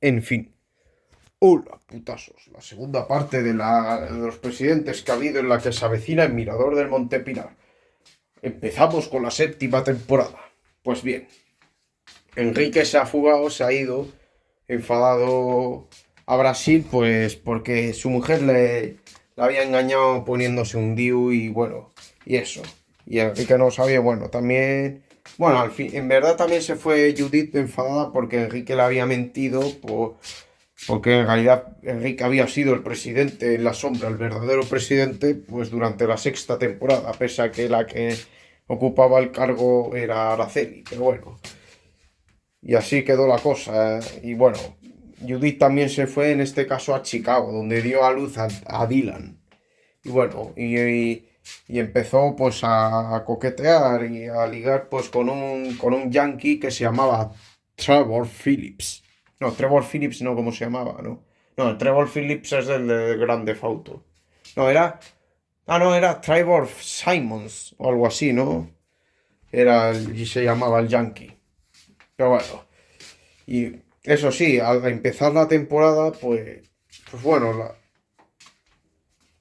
En fin. Hola, putazos. La segunda parte de los presidentes que ha habido en la que se avecina en Mirador del Montepinar. Empezamos con la séptima temporada. Pues bien, Enrique se ha fugado, se ha ido, enfadado a Brasil, pues porque su mujer le había engañado poniéndose un DIU y bueno, y eso. Y Enrique no sabía, bueno, también. Bueno, al fin, en verdad también se fue Judith enfadada porque Enrique le había mentido porque en realidad Enrique había sido el presidente en la sombra, el verdadero presidente, pues durante la sexta temporada, pese a que la que ocupaba el cargo era Araceli, pero bueno. Y así quedó la cosa. Y bueno, Judith también se fue en este caso a Chicago, donde dio a luz a Dylan. Y bueno, y empezó pues a coquetear y a ligar pues con un yankee que se llamaba Trevor Phillips. No, Trevor Phillips no, ¿cómo se llamaba? No, no, Trevor Phillips es el de Grand Theft Auto. No, era. Ah, no, era Trevor Simons o algo así, ¿no? Y se llamaba el yankee. Pero bueno. Y eso sí, al empezar la temporada, pues bueno,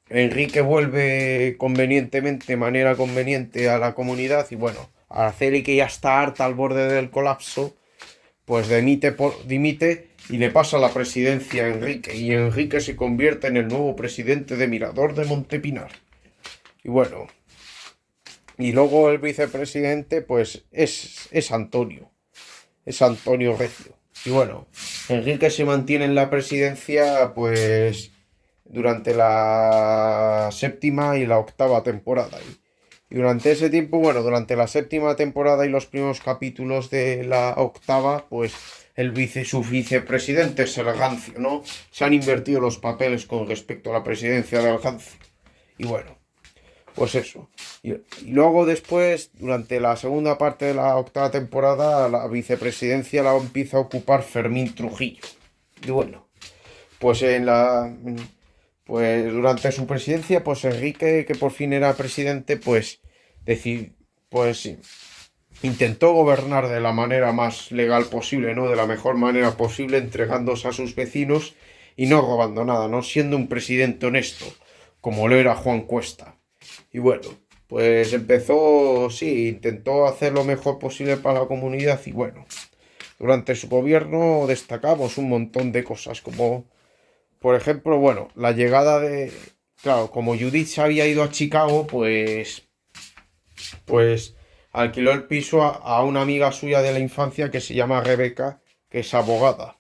Enrique vuelve convenientemente, de manera conveniente a la comunidad y bueno, Araceli que ya está harta al borde del colapso, pues dimite y le pasa la presidencia a Enrique y Enrique se convierte en el nuevo presidente de Mirador de Montepinar. Y bueno, y luego el vicepresidente pues es Antonio Recio. Y bueno, Enrique se mantiene en la presidencia pues durante la séptima y la octava temporada. Y durante ese tiempo, bueno, durante la séptima temporada y los primeros capítulos de la octava, pues su vicepresidente es Elgancio, ¿no? Se han invertido los papeles con respecto a la presidencia de Elgancio. Y bueno, pues eso. Y luego después, durante la segunda parte de la octava temporada, la vicepresidencia la empieza a ocupar Fermín Trujillo. Y bueno, pues pues durante su presidencia, pues Enrique, que por fin era presidente, pues sí, intentó gobernar de la manera más legal posible, ¿no? De la mejor manera posible, entregándose a sus vecinos y no robando nada, ¿no? Siendo un presidente honesto, como lo era Juan Cuesta. Y bueno, pues empezó, sí, intentó hacer lo mejor posible para la comunidad y bueno, durante su gobierno destacamos un montón de cosas, como por ejemplo, bueno, la llegada de. Claro, como Judith se había ido a Chicago, pues alquiló el piso a una amiga suya de la infancia que se llama Rebeca, que es abogada.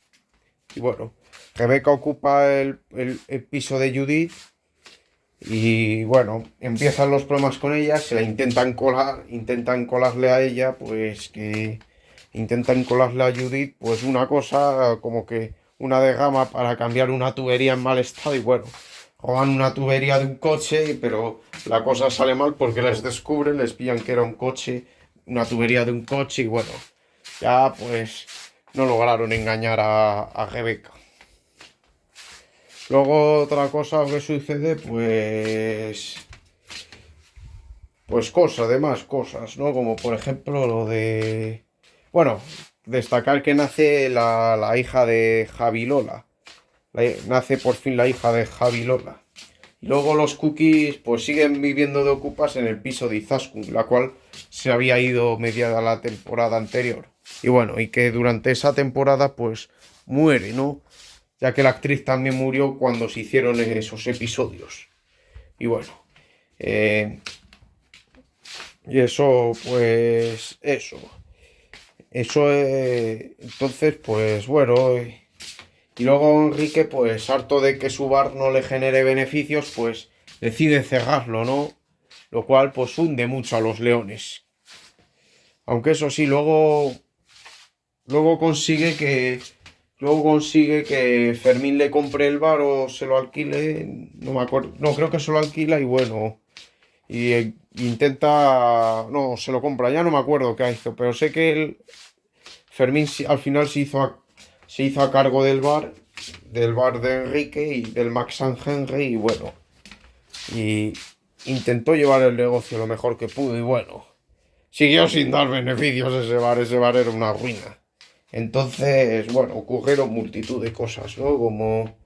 Y bueno, Rebeca ocupa el piso de Judith y bueno, empiezan los problemas con ella, se la intentan colarle a ella, pues que intentan colarle a Judith, pues una cosa como que una derrama para cambiar una tubería en mal estado y bueno, roban una tubería de un coche, pero la cosa sale mal porque les descubren, les pillan que era un coche, una tubería de un coche y bueno, ya pues no lograron engañar a Rebeca. Luego otra cosa que sucede, pues cosas, demás cosas, ¿no? Como por ejemplo lo de, bueno, destacar que nace la hija de Javi Lola. Nace por fin la hija de Javi Lola. Y luego los cookies pues siguen viviendo de ocupas en el piso de Izaskun, la cual se había ido mediada la temporada anterior. Y bueno, y que durante esa temporada pues muere, ¿no? Ya que la actriz también murió cuando se hicieron esos episodios. Y bueno, eh, y eso, pues, entonces, pues bueno, y luego Enrique, pues harto de que su bar no le genere beneficios, pues decide cerrarlo, ¿no? Lo cual, pues hunde mucho a los leones. Aunque eso sí, luego consigue que Luego consigue que Fermín le compre el bar o se lo alquile. No me acuerdo. No, creo que se lo alquila y bueno. Y intenta. No, se lo compra. Ya no me acuerdo qué hizo. Pero sé que Fermín al final se hizo a cargo del bar de Enrique y del Max and Henry. Y bueno. Y intentó llevar el negocio lo mejor que pudo. Y bueno. Siguió sin dar beneficios ese bar. Ese bar era una ruina. Entonces, bueno, ocurrieron multitud de cosas, ¿no? Como,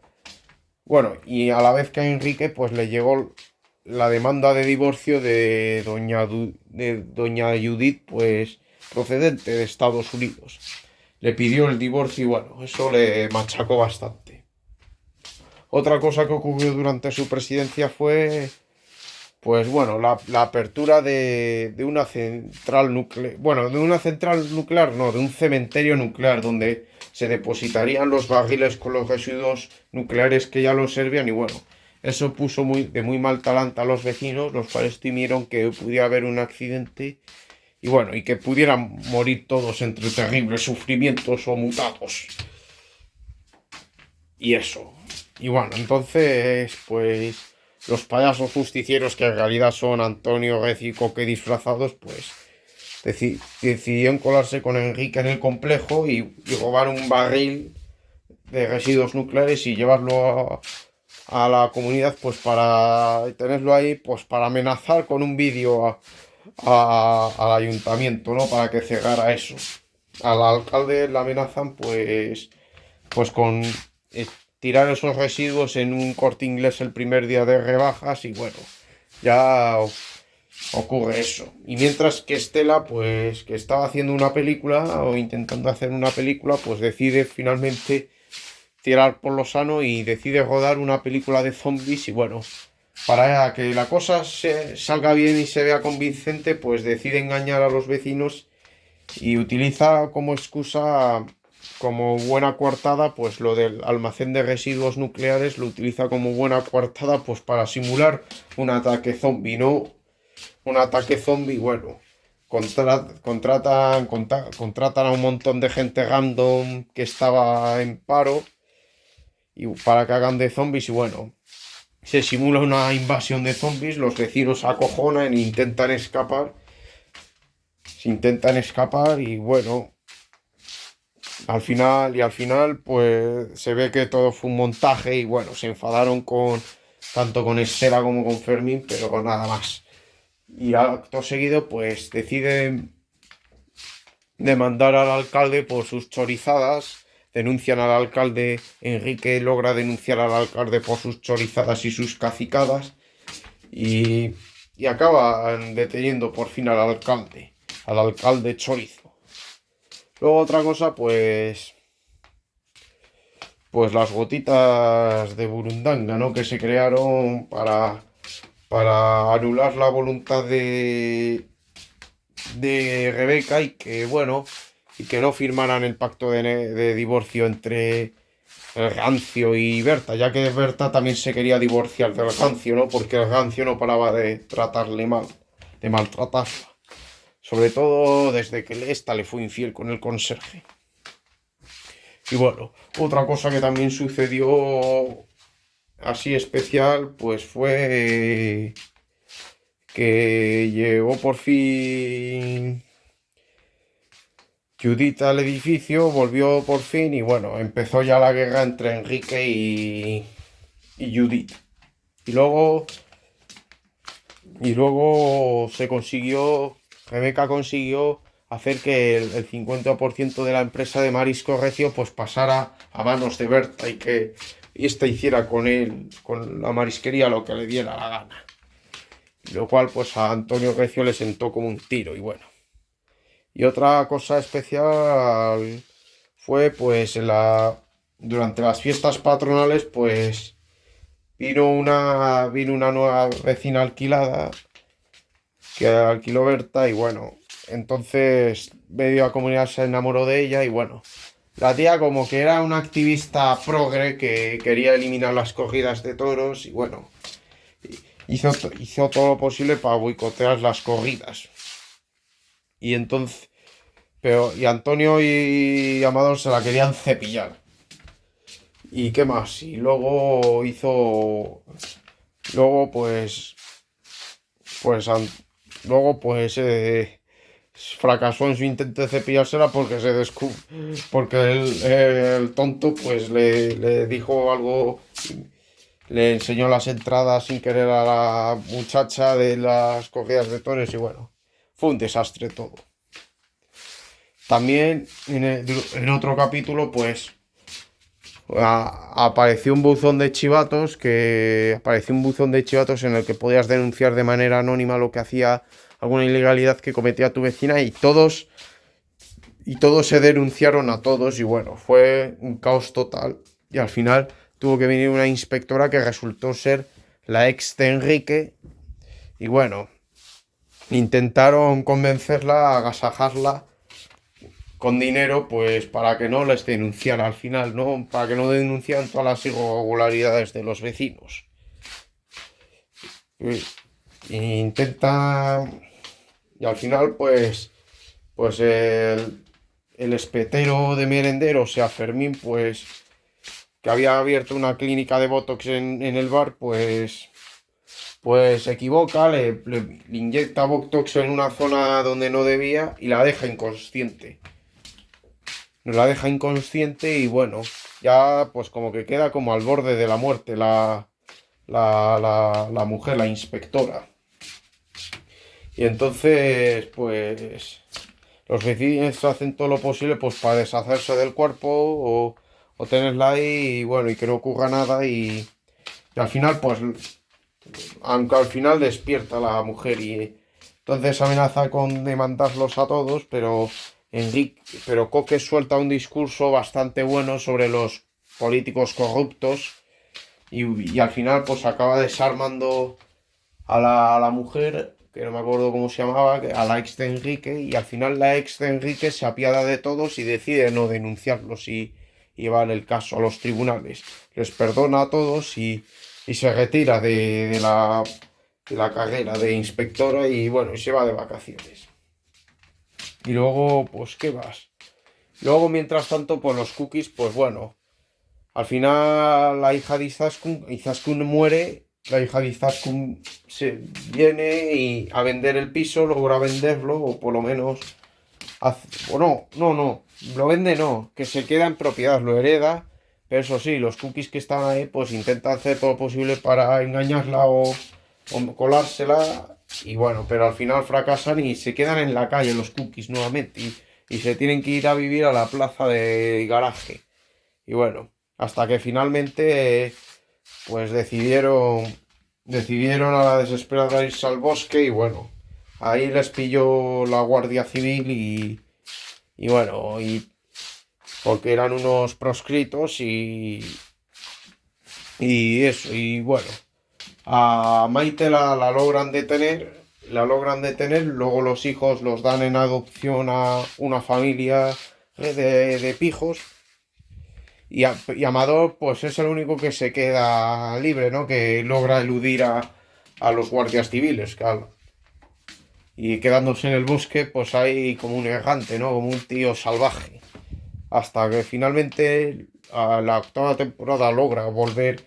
bueno, y a la vez que a Enrique, pues le llegó la demanda de divorcio de doña Judith, pues procedente de Estados Unidos. Le pidió el divorcio y bueno, eso le machacó bastante. Otra cosa que ocurrió durante su presidencia fue, pues bueno, la apertura de una central nuclear, bueno, de una central nuclear, no, de un cementerio nuclear donde se depositarían los barriles con los residuos nucleares que ya los servían y bueno, eso puso de muy mal talante a los vecinos, los cuales temieron que pudiera haber un accidente y bueno, y que pudieran morir todos entre terribles sufrimientos o mutados. Y eso. Y bueno, entonces, pues los payasos justicieros, que en realidad son Antonio Rez y Coque disfrazados, pues decidieron colarse con Enrique en el complejo y robar un barril de residuos nucleares y llevarlo a la comunidad, pues para tenerlo ahí, pues para amenazar con un vídeo al ayuntamiento, ¿no? Para que cerrara eso. Al alcalde le amenazan, pues con tirar esos residuos en un Corte Inglés el primer día de rebajas y bueno, ya ocurre eso. Y mientras que Estela, pues que estaba haciendo una película o intentando hacer una película, pues decide finalmente tirar por lo sano y decide rodar una película de zombies y bueno, para que la cosa salga bien y se vea convincente, pues decide engañar a los vecinos y utiliza como excusa, como buena coartada, pues lo del almacén de residuos nucleares lo utiliza como buena coartada, pues para simular un ataque zombie, ¿no? Un ataque zombie, bueno. Contratan a un montón de gente random que estaba en paro y para que hagan de zombies y bueno, se simula una invasión de zombies, los vecinos se acojonan e intentan escapar y bueno, al final, pues se ve que todo fue un montaje y bueno, se enfadaron tanto con Estela como con Fermín, pero nada más. Y acto seguido, pues deciden demandar al alcalde por sus chorizadas. Denuncian al alcalde, Enrique logra denunciar al alcalde por sus chorizadas y sus cacicadas. Y acaban deteniendo por fin al alcalde chorizo. Luego otra cosa, pues las gotitas de Burundanga, ¿no? Que se crearon para anular la voluntad de Rebeca y que, bueno, y que no firmaran el pacto de divorcio entre el Rancio y Berta, ya que Berta también se quería divorciar del Rancio, ¿no? Porque el Rancio no paraba de tratarle mal, de maltratarla. Sobre todo desde que esta le fue infiel con el conserje. Y bueno, otra cosa que también sucedió así especial, pues fue que llegó por fin Judith al edificio, volvió por fin y bueno, empezó ya la guerra entre Enrique y Judith. Y luego Rebeca consiguió hacer que el 50% de la empresa de Marisco Recio pues pasara a manos de Berta y esta hiciera con la marisquería lo que le diera la gana. Lo cual pues a Antonio Recio le sentó como un tiro y bueno. Y otra cosa especial fue pues durante las fiestas patronales pues vino una nueva vecina alquilada que alquiló Berta y bueno, entonces media comunidad se enamoró de ella y bueno, la tía como que era una activista progre que quería eliminar las corridas de toros y bueno, hizo todo lo posible para boicotear las corridas. Y entonces, y Antonio y Amador se la querían cepillar. ¿Y qué más? Y luego pues, fracasó en su intento de cepillársela porque el tonto pues le dijo algo, le enseñó las entradas sin querer a la muchacha de las corridas de toros y bueno, fue un desastre todo. También en otro capítulo, pues apareció un buzón de chivatos en el que podías denunciar de manera anónima lo que hacía alguna ilegalidad que cometía tu vecina y todos se denunciaron a todos y bueno, fue un caos total y al final tuvo que venir una inspectora que resultó ser la ex de Enrique y bueno, intentaron convencerla, agasajarla con dinero, pues para que no les denunciara al final, ¿no? Para que no denunciaran todas las irregularidades de los vecinos. Intenta. Y al final, pues el espetero de merendero, o sea, Fermín, pues que había abierto una clínica de Botox en el bar, pues se equivoca, le inyecta Botox en una zona donde no debía y la deja inconsciente. La deja inconsciente y bueno, ya pues como que queda como al borde de la muerte la mujer, la inspectora. Y entonces, pues los vecinos hacen todo lo posible pues para deshacerse del cuerpo o tenerla ahí y bueno, y que no ocurra nada y al final, pues, aunque al final despierta la mujer y entonces amenaza con demandarlos a todos, pero Coque suelta un discurso bastante bueno sobre los políticos corruptos y al final pues acaba desarmando a la mujer, que no me acuerdo cómo se llamaba, a la ex de Enrique, y al final la ex de Enrique se apiada de todos y decide no denunciarlos y llevar el caso a los tribunales. Les perdona a todos y se retira de la carrera de inspectora y bueno, y se va de vacaciones. Y luego, pues, ¿qué vas? Luego, mientras tanto, pues los cookies, pues bueno, al final la hija de Izaskun muere, la hija de Izaskun se viene a vender el piso, logra venderlo, o por lo menos, o no, lo vende no, que se queda en propiedad, lo hereda, pero eso sí, los cookies que están ahí, pues intentan hacer todo lo posible para engañarla o colársela, y bueno, pero al final fracasan y se quedan en la calle los cookies nuevamente, y se tienen que ir a vivir a la plaza de garaje. Y bueno, hasta que finalmente pues decidieron a la desesperada irse al bosque y bueno, ahí les pilló la Guardia Civil y bueno, porque eran unos proscritos y eso, y bueno, a Maite la logran detener, luego los hijos los dan en adopción a una familia de pijos. Y Amador, pues es el único que se queda libre, ¿no? Que logra eludir a los guardias civiles, claro. Y quedándose en el bosque, pues hay como un errante, ¿no? Como un tío salvaje. Hasta que finalmente a la octava temporada logra volver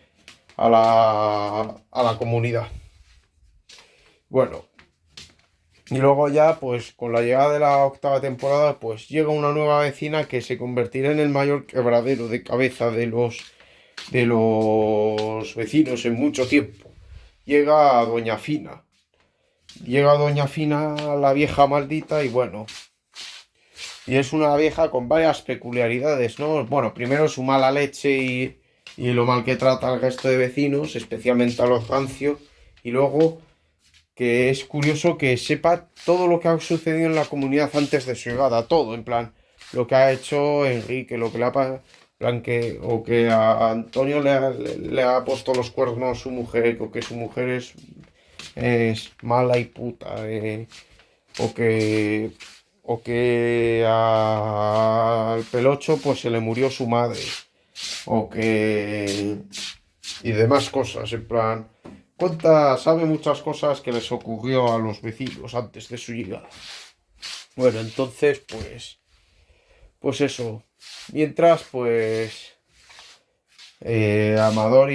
a la comunidad. Bueno, y luego ya, pues con la llegada de la octava temporada, pues llega una nueva vecina que se convertirá en el mayor quebradero de cabeza de los vecinos en mucho tiempo. Llega a Doña Fina. Llega Doña Fina, la vieja maldita, y bueno. Y es una vieja con varias peculiaridades, ¿no? Bueno, primero su mala leche y lo mal que trata al resto de vecinos, especialmente a los rancios. Y luego que es curioso que sepa todo lo que ha sucedido en la comunidad antes de su llegada, todo, en plan, lo que ha hecho Enrique, lo que le ha plan o que a Antonio le ha puesto los cuernos su mujer, o que su mujer es mala y puta, o que al Pelocho pues se le murió su madre, o que y demás cosas, en plan, sabe muchas cosas que les ocurrió a los vecinos antes de su llegada. Bueno, entonces, pues eso. Mientras, pues, Amador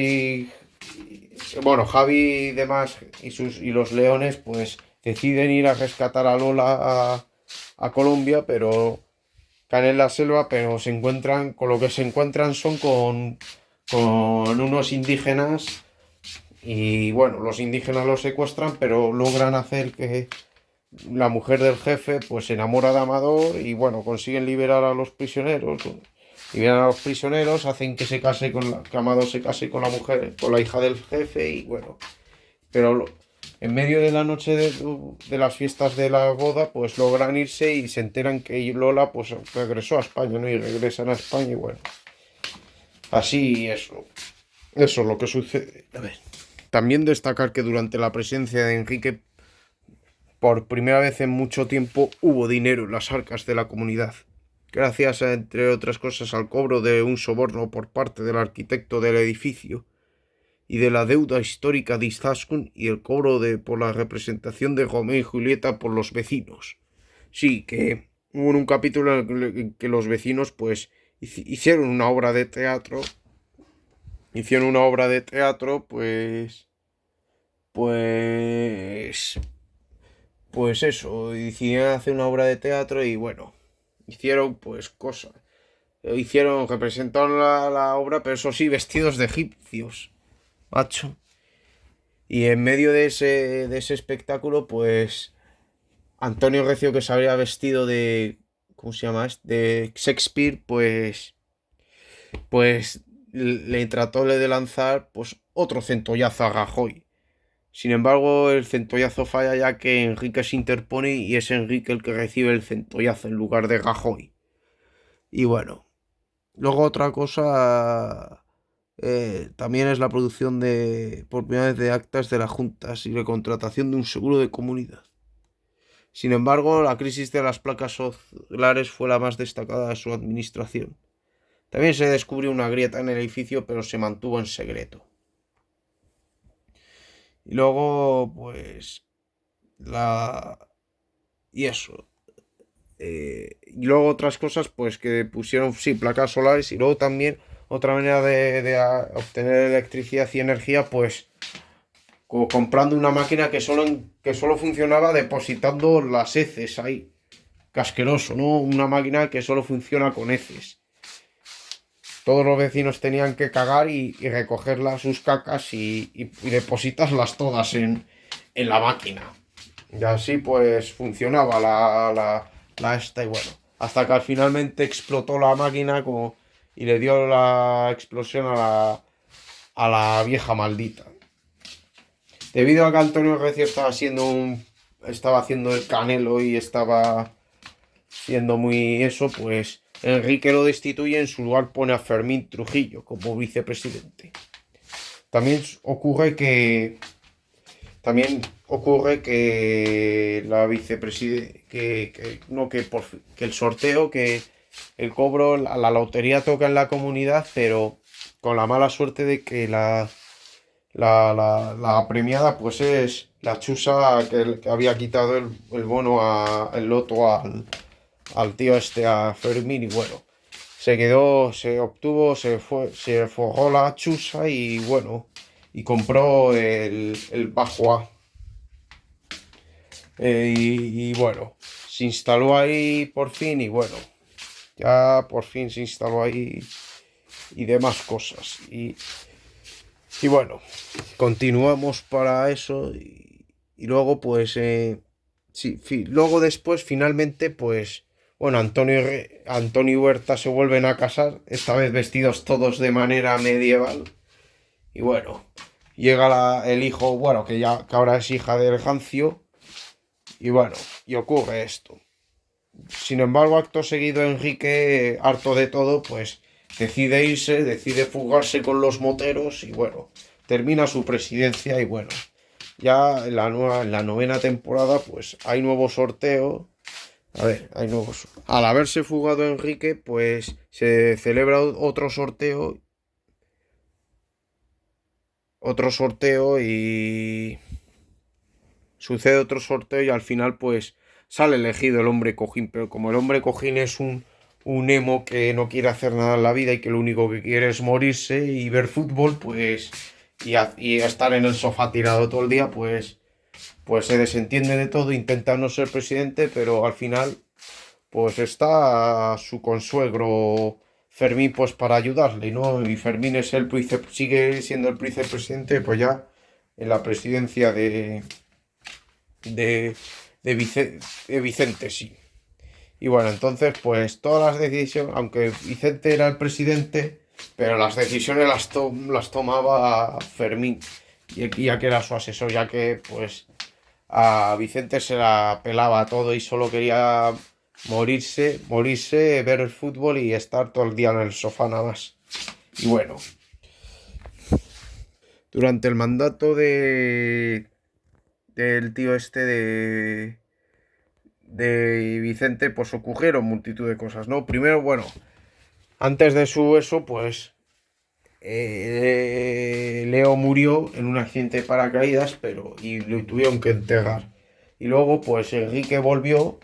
bueno, Javi y demás, y los leones, pues, deciden ir a rescatar a Lola a Colombia, pero caen en la selva, pero con lo que se encuentran son con unos indígenas. Y bueno, los indígenas los secuestran, pero logran hacer que la mujer del jefe pues se enamora de Amador y bueno, consiguen liberar a los prisioneros. Liberan a los prisioneros, hacen que se case que Amador se case con la mujer, con la hija del jefe y bueno. Pero en medio de la noche de las fiestas de la boda, pues logran irse y se enteran que Lola pues regresó a España, ¿no? Y regresan a España y bueno. Así eso. Eso es lo que sucede. A ver. También destacar que durante la presidencia de Enrique, por primera vez en mucho tiempo, hubo dinero en las arcas de la comunidad. Gracias, entre otras cosas, al cobro de un soborno por parte del arquitecto del edificio y de la deuda histórica de Izaskun y el cobro por la representación de Romeo y Julieta por los vecinos. Sí, que hubo un capítulo en que los vecinos pues hicieron una obra de teatro. Hicieron una obra de teatro, pues, pues eso, decidieron hacer una obra de teatro y bueno, hicieron pues cosas. Representaron la obra, pero eso sí, vestidos de egipcios, macho. Y en medio de ese espectáculo, pues Antonio Recio, que se había vestido de, ¿cómo se llama? De Shakespeare, pues le trató de lanzar pues otro centollazo a Rajoy. Sin embargo, el centollazo falla ya que Enrique se interpone y es Enrique el que recibe el centollazo en lugar de Rajoy. Y bueno, luego otra cosa también es la producción por primera vez de actas de las juntas y la contratación de un seguro de comunidad. Sin embargo, la crisis de las placas solares fue la más destacada de su administración. También se descubrió una grieta en el edificio, pero se mantuvo en secreto. Y luego, pues, y eso. Y luego otras cosas, pues, que pusieron, sí, placas solares. Y luego también otra manera de obtener electricidad y energía, pues, comprando una máquina que solo funcionaba depositando las heces ahí. Casqueroso, ¿no? Una máquina que solo funciona con heces. Todos los vecinos tenían que cagar y recoger sus cacas y depositarlas todas en la máquina. Y así pues funcionaba la esta y bueno. Hasta que finalmente explotó la máquina y le dio la explosión a la vieja maldita. Debido a que Antonio Recio estaba haciendo el canelo y estaba siendo muy eso, pues Enrique lo destituye y en su lugar pone a Fermín Trujillo como vicepresidente. También ocurre que la vicepresidente que el sorteo, que el cobro, la lotería toca en la comunidad, pero con la mala suerte de que la premiada pues es la chusa que había quitado el bono, el loto al tío a Fermín y bueno, se forró la chusa y bueno, y compró el Bajo A. Y bueno, se instaló ahí por fin y bueno, ya por fin se instaló ahí y demás cosas. Y bueno, continuamos para eso y luego pues, sí, luego después finalmente pues, bueno, Antonio y Huerta se vuelven a casar, esta vez vestidos todos de manera medieval. Y bueno, llega el hijo, bueno, que ahora es hija de Ergancio. Y bueno, y ocurre esto. Sin embargo, acto seguido Enrique, harto de todo, pues decide fugarse con los moteros y bueno, termina su presidencia y bueno, ya en la novena temporada pues hay nuevo sorteo. A ver, hay nuevos. Al haberse fugado Enrique, pues se celebra otro sorteo. Y sucede otro sorteo y al final pues sale elegido el hombre cojín, pero como el hombre cojín es un emo que no quiere hacer nada en la vida y que lo único que quiere es morirse y ver fútbol, pues y estar en el sofá tirado todo el día, pues se desentiende de todo, intenta no ser presidente, pero al final pues está su consuegro Fermín pues para ayudarle, ¿no? Y Fermín sigue siendo el vicepresidente pues ya en la presidencia de de Vicente, sí. Y bueno, entonces, pues todas las decisiones, aunque Vicente era el presidente, pero las decisiones las tomaba Fermín, ya que era su asesor, ya que pues a Vicente se la pelaba todo y solo quería morirse, ver el fútbol y estar todo el día en el sofá nada más. Y bueno, durante el mandato del tío este de Vicente, pues ocurrieron multitud de cosas, ¿no? Primero, bueno, antes de su eso, pues Leo murió en un accidente de paracaídas, y lo tuvieron que enterrar. Y luego, pues Enrique volvió,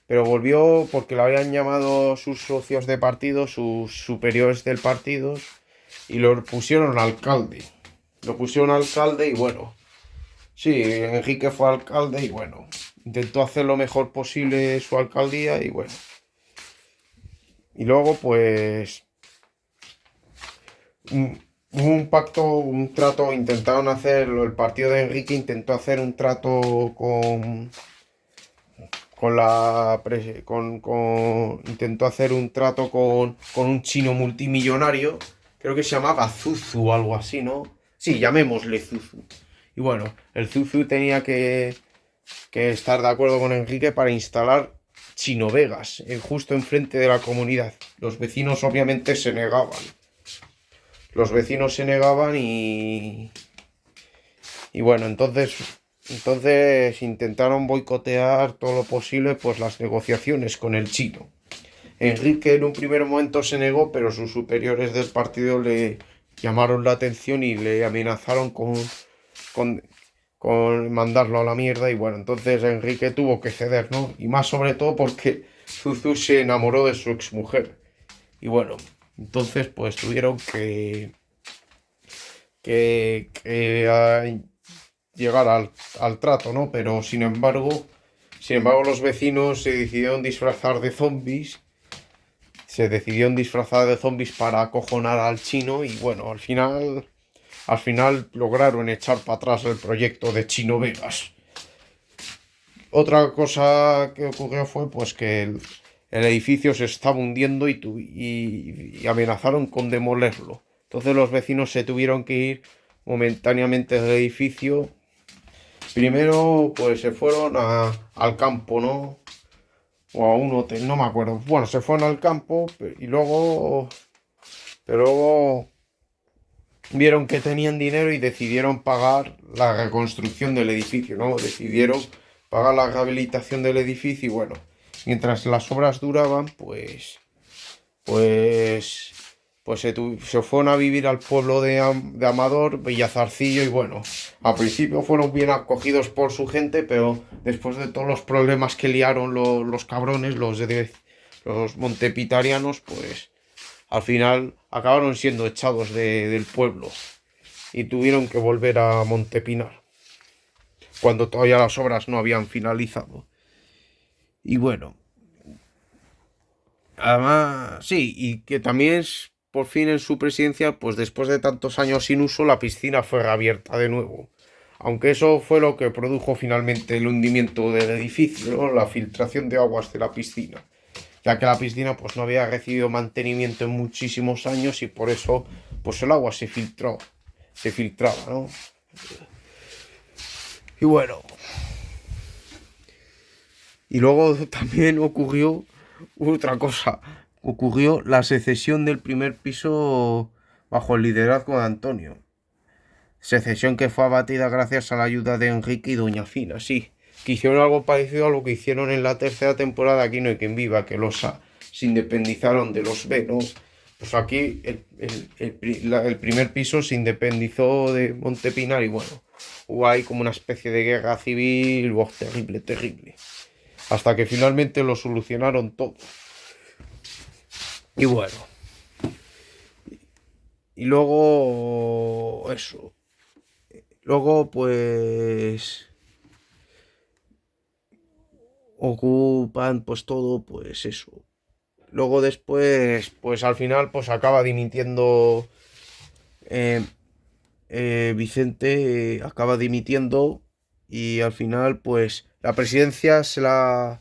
pero volvió porque lo habían llamado sus socios de partido, sus superiores del partido, y lo pusieron alcalde. Lo pusieron alcalde y bueno, sí, Enrique fue alcalde y bueno, intentó hacer lo mejor posible su alcaldía y bueno. Y luego, pues hubo un pacto, un trato, intentaron hacerlo, el partido de Enrique intentó hacer un trato con la intentó hacer un trato con un chino multimillonario, creo que se llamaba Zuzu o algo así, ¿no? Sí, llamémosle Zuzu. Y bueno, el Zuzu tenía que estar de acuerdo con Enrique para instalar Chino Vegas, justo enfrente de la comunidad. Los vecinos obviamente se negaban. Los vecinos se negaban y bueno, entonces intentaron boicotear todo lo posible pues las negociaciones con el chino. Enrique en un primer momento se negó, pero sus superiores del partido le llamaron la atención y le amenazaron con, con mandarlo a la mierda y bueno, entonces Enrique tuvo que ceder, ¿no? Y más sobre todo porque Zuzu se enamoró de su exmujer. Y bueno, entonces pues tuvieron que llegar al trato, ¿no? Pero sin embargo los vecinos se decidieron disfrazar de zombies para acojonar al chino y bueno, al final lograron echar para atrás el proyecto de Chino Vegas. Otra cosa que ocurrió fue pues que el edificio se estaba hundiendo y amenazaron con demolerlo. Entonces los vecinos se tuvieron que ir momentáneamente del edificio. Primero pues se fueron al campo, ¿no? O a un hotel, no me acuerdo. Bueno, se fueron al campo pero luego vieron que tenían dinero y decidieron pagar la reconstrucción del edificio, ¿no? Decidieron pagar la rehabilitación del edificio y bueno, mientras las obras duraban, pues, se fueron a vivir al pueblo de Amador, Villazarcillo y bueno, al principio fueron bien acogidos por su gente, pero después de todos los problemas que liaron los cabrones, los montepitarianos, pues al final acabaron siendo echados del pueblo y tuvieron que volver a Montepinar cuando todavía las obras no habían finalizado. Y bueno, además, sí, y que también por fin en su presidencia, pues después de tantos años sin uso, la piscina fue reabierta de nuevo. Aunque eso fue lo que produjo finalmente el hundimiento del edificio, ¿no? La filtración de aguas de la piscina, ya que la piscina pues no había recibido mantenimiento en muchísimos años y por eso pues el agua se filtraba, ¿no? Y bueno, y luego también ocurrió otra cosa. Ocurrió la secesión del primer piso bajo el liderazgo de Antonio. Secesión que fue abatida gracias a la ayuda de Enrique y Doña Fina, sí. Que hicieron algo parecido a lo que hicieron en la tercera temporada Aquí no hay quien viva, que los A se independizaron de los B, ¿no? Pues aquí el primer piso se independizó de Montepinar y bueno, hubo ahí como una especie de guerra civil, terrible, terrible. Hasta que finalmente lo solucionaron todo. Y bueno, y luego eso. Luego pues ocupan pues todo, pues eso. Luego después, pues al final pues acaba dimitiendo Vicente, acaba dimitiendo y al final pues la presidencia se la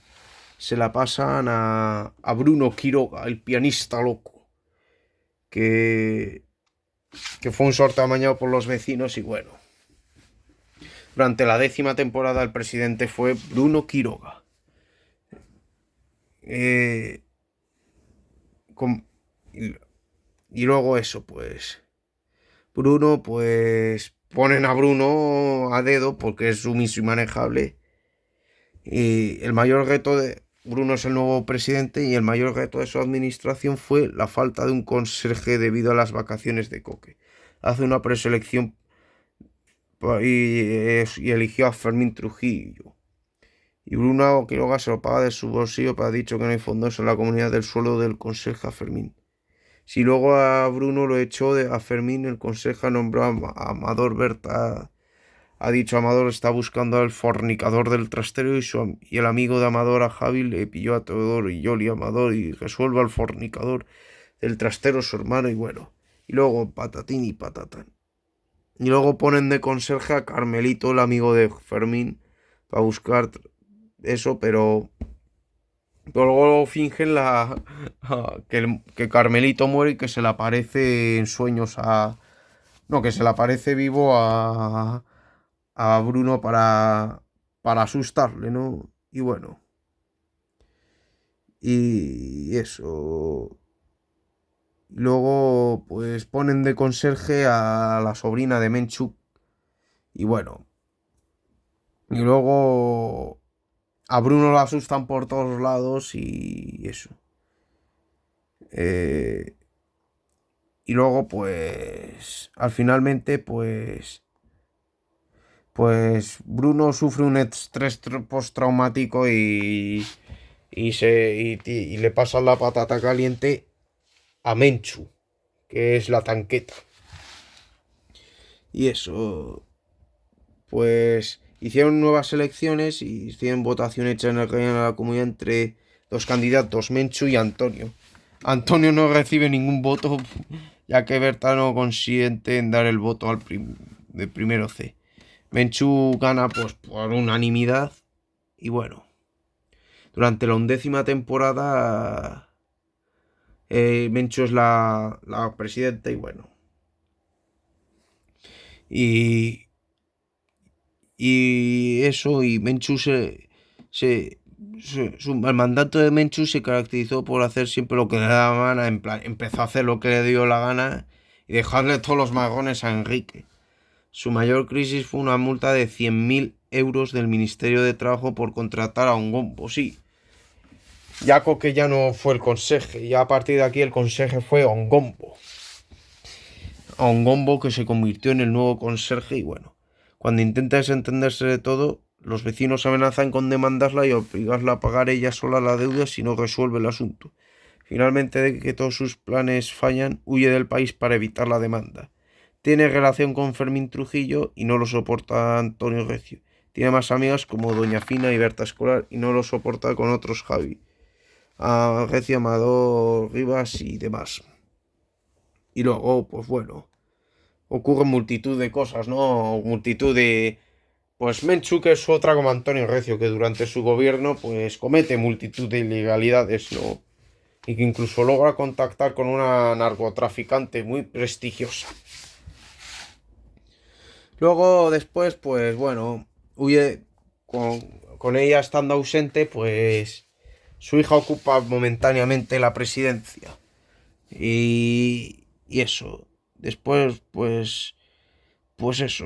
pasan a Bruno Quiroga, el pianista loco, que, que fue un sorteo amañado por los vecinos y bueno. Durante la 10ª temporada el presidente fue Bruno Quiroga. Eh, con- y, y luego eso, pues Bruno, pues ponen a Bruno a dedo porque es sumiso y manejable. Y el mayor reto de Bruno es el nuevo presidente y el mayor reto de su administración fue la falta de un conserje debido a las vacaciones de Coque. Hace una preselección y eligió a Fermín Trujillo. Y Bruno Quiroga se lo paga de su bolsillo, pero ha dicho que no hay fondos en la comunidad del suelo del conserje a Fermín. Si luego a Bruno lo echó a Fermín, el conserje nombró a Amador Berta. Ha dicho Amador está buscando al fornicador del trastero y el amigo de Amador a Javi le pilló a Teodoro y Yoli a Amador y resuelve al fornicador del trastero su hermano y bueno. Y luego patatín y patatán. Y luego ponen de conserje a Carmelito, el amigo de Fermín, para buscar eso, pero luego fingen que Carmelito muere y que se le aparece en sueños a... No, que se le aparece vivo a Bruno para asustarle, ¿no? Y bueno, y eso. Luego, pues ponen de conserje a la sobrina de Menchuk. Y bueno, y luego a Bruno lo asustan por todos lados y eso. Eh, y luego, pues, al finalmente, pues Bruno sufre un estrés postraumático y le pasa la patata caliente a Menchu, que es la tanqueta. Y eso, pues hicieron nuevas elecciones y hicieron votación hecha en la comunidad entre dos candidatos, Menchu y Antonio. Antonio no recibe ningún voto, ya que Berta no consiente en dar el voto de primero C. Menchu gana pues por unanimidad y bueno, durante la 11ª temporada Menchu es la presidenta y bueno. Y, y eso, y Menchu el mandato de Menchu se caracterizó por hacer siempre lo que le daba gana, en plan, empezó a hacer lo que le dio la gana y dejarle todos los marrones a Enrique. Su mayor crisis fue una multa de 100.000 euros del Ministerio de Trabajo por contratar a un gombo, sí. Ya Coque ya no fue el conserje, ya a partir de aquí el conserje fue Ongombo. Ongombo que se convirtió en el nuevo conserje y bueno, cuando intenta desentenderse de todo, los vecinos amenazan con demandarla y obligarla a pagar ella sola la deuda si no resuelve el asunto. Finalmente, de que todos sus planes fallan, huye del país para evitar la demanda. Tiene relación con Fermín Trujillo y no lo soporta Antonio Recio. Tiene más amigas como Doña Fina y Berta Escolar y no lo soporta con otros Javi. A Recio, Amador, Rivas y demás. Y luego, pues bueno, ocurren multitud de cosas, ¿no? Multitud de... Pues Menchu, que es otra como Antonio Recio, que durante su gobierno pues comete multitud de ilegalidades, ¿no? Y que incluso logra contactar con una narcotraficante muy prestigiosa. Luego, después, pues bueno, huye con ella estando ausente, pues su hija ocupa momentáneamente la presidencia. Y eso. Después, pues eso.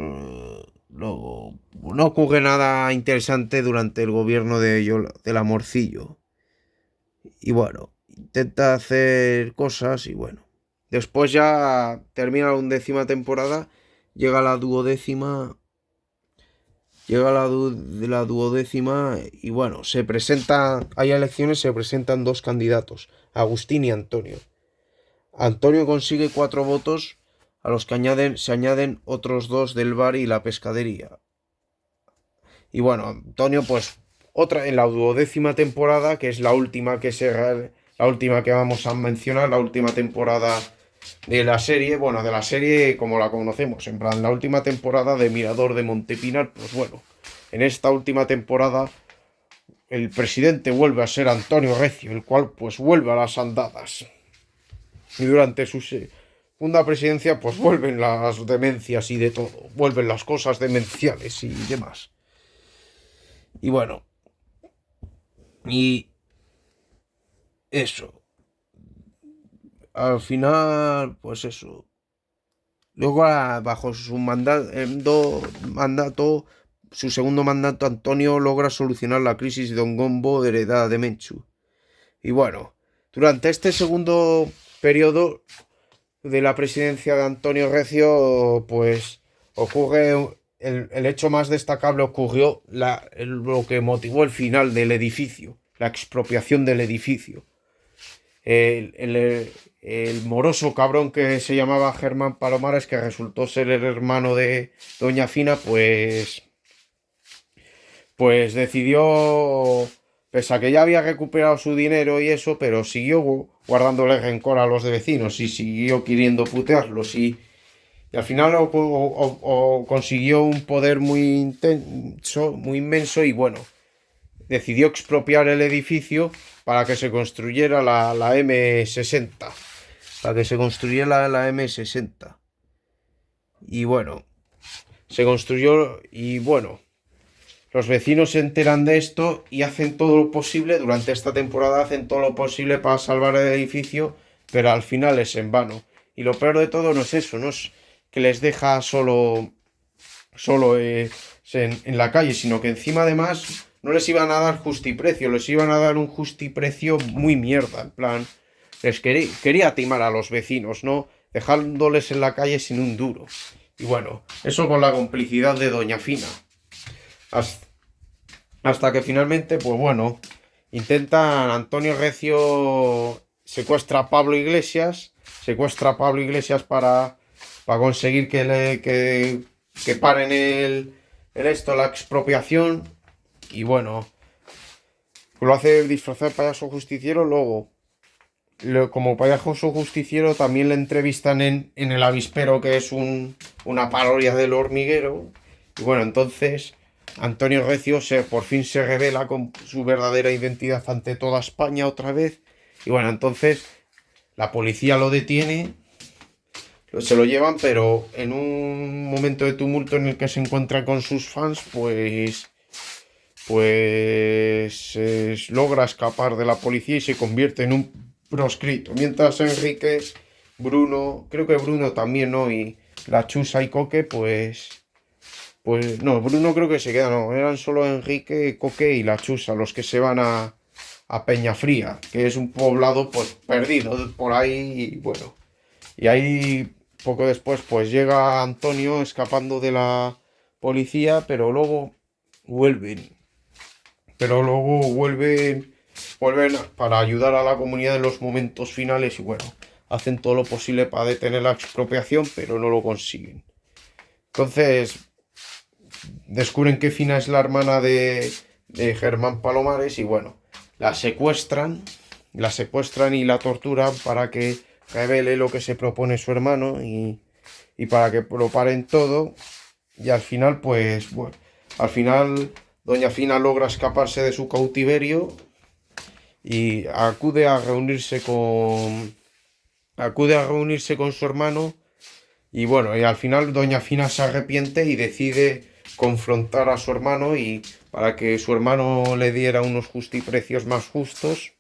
Luego, no ocurre nada interesante durante el gobierno del Amorcillo. Y bueno, intenta hacer cosas y bueno. Después ya termina la 11ª temporada, llega la duodécima, la duodécima y bueno, hay elecciones, se presentan dos candidatos, Agustín y Antonio. Antonio consigue 4 votos, a los que se añaden otros 2 del bar y la pescadería. Y bueno, Antonio, pues otra en la 12ª temporada, que es la última que vamos a mencionar, la última temporada de la serie, bueno, de la serie como la conocemos, en plan, la última temporada de Mirador de Montepinar, pues bueno, en esta última temporada el presidente vuelve a ser Antonio Recio, el cual pues vuelve a las andadas. Y durante su segunda presidencia pues vuelven las demencias y de todo, vuelven las cosas demenciales y demás. Y bueno, y eso, al final pues eso. Luego, bajo su mandato, su segundo mandato, Antonio logra solucionar la crisis de Ongombo heredada de Menchu. Y bueno, durante este segundo periodo de la presidencia de Antonio Recio, pues ocurre el hecho más destacable ocurrió lo que motivó el final del edificio, la expropiación del edificio. El moroso cabrón que se llamaba Germán Palomares, que resultó ser el hermano de Doña Fina, pues decidió, pese a que ya había recuperado su dinero y eso, pero siguió guardándole rencor a los de vecinos y siguió queriendo putearlos y al final consiguió un poder muy intenso, muy inmenso y bueno, decidió expropiar el edificio para que se construyera la M60. Para que se construyera la M60. Y bueno, se construyó y bueno, los vecinos se enteran de esto y hacen todo lo posible, durante esta temporada hacen todo lo posible para salvar el edificio, pero al final es en vano. Y lo peor de todo no es eso, no es que les deja solo en la calle, sino que encima además no les iban a dar justiprecio, les iban a dar un justiprecio muy mierda, en plan, les quería timar a los vecinos, ¿no? Dejándoles en la calle sin un duro. Y bueno, eso con la complicidad de Doña Fina. Hasta que finalmente, pues bueno, intentan, Antonio Recio secuestra a Pablo Iglesias, para conseguir que paren la expropiación. Y bueno, lo hace disfrazar de payaso justiciero. Luego, como payaso justiciero, también le entrevistan en El Avispero, que es una parodia del Hormiguero. Y bueno, entonces Antonio Recio por fin se revela con su verdadera identidad ante toda España otra vez. Y bueno, entonces la policía lo detiene, se lo llevan, pero en un momento de tumulto en el que se encuentra con sus fans, pues logra escapar de la policía y se convierte en un proscrito. Mientras Enrique, Bruno, creo que Bruno también, ¿no? Y la Chusa y Coque, pues no, Bruno creo que se queda, no, eran solo Enrique, Coque y la Chusa los que se van a Peñafría, que es un poblado pues perdido por ahí y bueno. Y ahí poco después pues llega Antonio escapando de la policía, pero luego vuelven. Vuelven para ayudar a la comunidad en los momentos finales y bueno, hacen todo lo posible para detener la expropiación, pero no lo consiguen. Entonces descubren que Fina es la hermana de Germán Palomares y bueno, la secuestran y la torturan para que revele lo que se propone su hermano y para que lo paren todo. Y al final, pues bueno, Doña Fina logra escaparse de su cautiverio y acude a reunirse con su hermano. Y bueno, y al final Doña Fina se arrepiente y decide confrontar a su hermano y para que su hermano le diera unos justiprecios más justos.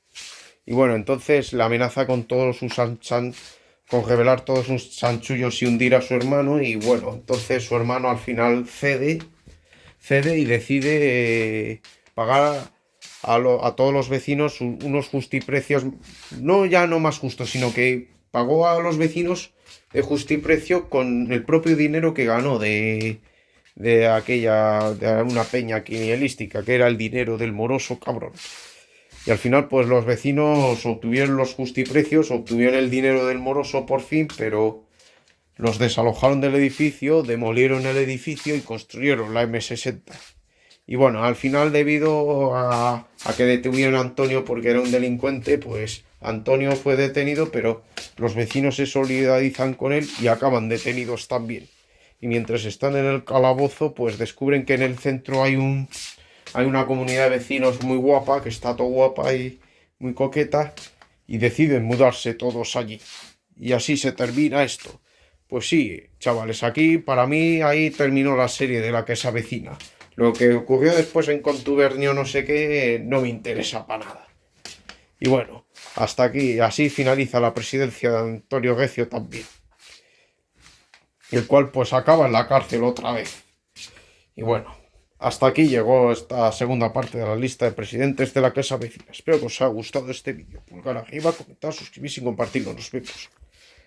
Y bueno, entonces la amenaza con todos sus con revelar todos sus chanchullos y hundir a su hermano. Y bueno, entonces su hermano al final cede y decide pagar a todos los vecinos unos justiprecios, no más justos, sino que pagó a los vecinos de justiprecio con el propio dinero que ganó de una peña quinielística, que era el dinero del moroso cabrón. Y al final, pues los vecinos obtuvieron los justiprecios, obtuvieron el dinero del moroso por fin, pero los desalojaron del edificio, demolieron el edificio y construyeron la M60. Y bueno, al final, debido a que detuvieron a Antonio porque era un delincuente, pues Antonio fue detenido, pero los vecinos se solidarizan con él y acaban detenidos también. y mientras están en el calabozo, pues descubren que en el centro hay una comunidad de vecinos muy guapa, que está todo guapa y muy coqueta, y deciden mudarse todos allí. Y así se termina esto. Pues sí, chavales, aquí para mí ahí terminó la serie de la que se avecina. Lo que ocurrió después en Contubernio no sé qué no me interesa para nada. Y bueno, hasta aquí, así finaliza la presidencia de Antonio Recio también. El cual pues acaba en la cárcel otra vez. Y bueno, hasta aquí llegó esta segunda parte de la lista de presidentes de la que se avecina. Espero que os haya gustado este vídeo. Pulgar arriba, comentar, suscribirse y compartirlo. Nos vemos.